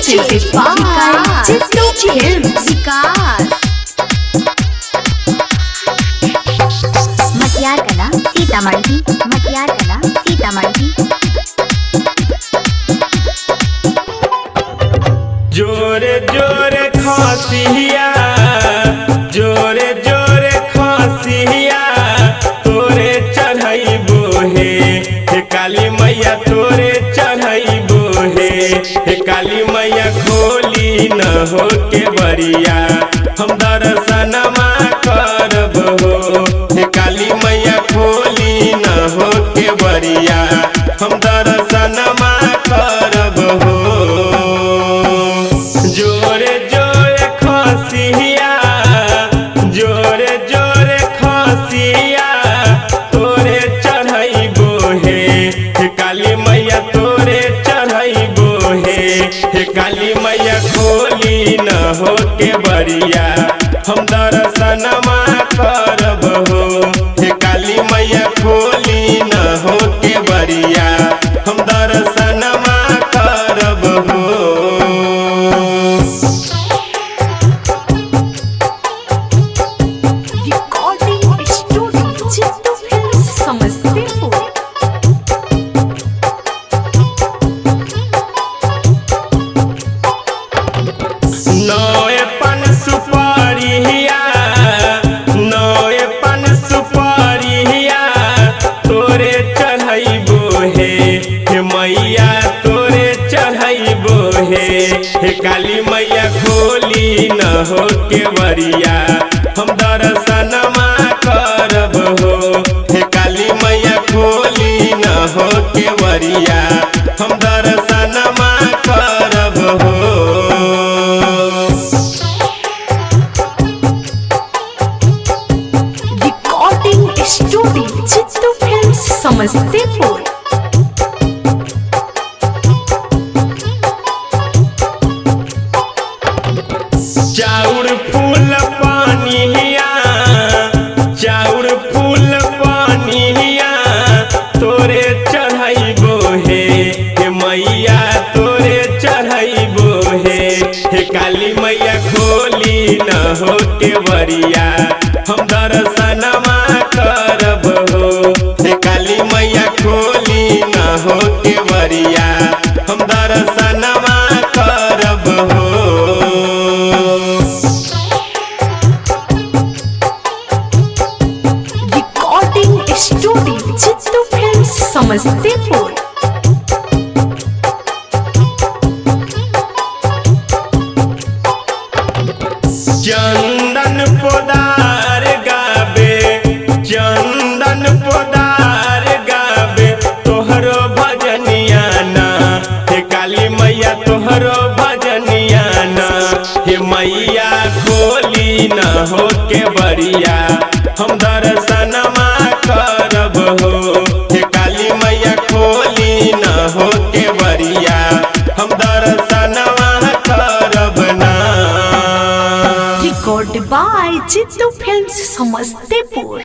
presented by Chittu Films. मटियार कला सीतामढ़ी, मटियार कला सीतामढ़ी। जोरे जोरे खासिया, जोरे जोरे खासिया तोरे चढ़ाइबो हे काली मैया तोरे चढ़ाइबो हे काली मैया खोली न हो के बरिया हम दर्शनमा करब हो। हे काली मैया खोली न हो के बरिया हम दर्शनमा करब हो। जोरे जोरे खासिया, जोरे जोरे खासिया तोरे चढ़ाइबो हे काली मैया तोरे चढ़ाइबो हे काली मैया खोली न हो के बरिया हम दर्शनमा करब हो। हे काली मैया खोली न हो के बरिया हम दर्शनमा करब हो। Recording Studio Chittu Films Samastipur. नौए पन सुपारिया, नौए पन सुपारिया तोरे चढ़ाइबो हे मैया तोरे चढ़ाइबो हे काली मैया खोली न हो के बरिया हम दर्शनमा करब हो। हे काली मैया खोली न हो के बरिया हम दर्शनमा करब हो। Recording Studio Chittu Films Samastipur. चाउर फूल पानिया, चाउर फूल पानिया तोरे चढ़ाइबो हे मैया तोरे चढ़ाइबो हे काली मैया खोली न हो के बरिया हम दर्शनमा करब हो। हे काली मैया खोली न हो के बरिया हम दर्शनमा करब हो। Recording Studio Chittu Films Samastipur. चंदन पोदार गावे, चंदन पोदार गावे तोहरो भजनिया ना हे काली मैया तोहरो भजनिया ना। हे मैया खोली न हो के बरिया हम दर्शनमा करब हो। हे काली मैया खोली न हो के बरिया हम दर्शनमा करब ना। Recorded by Chittu Films Samastipur.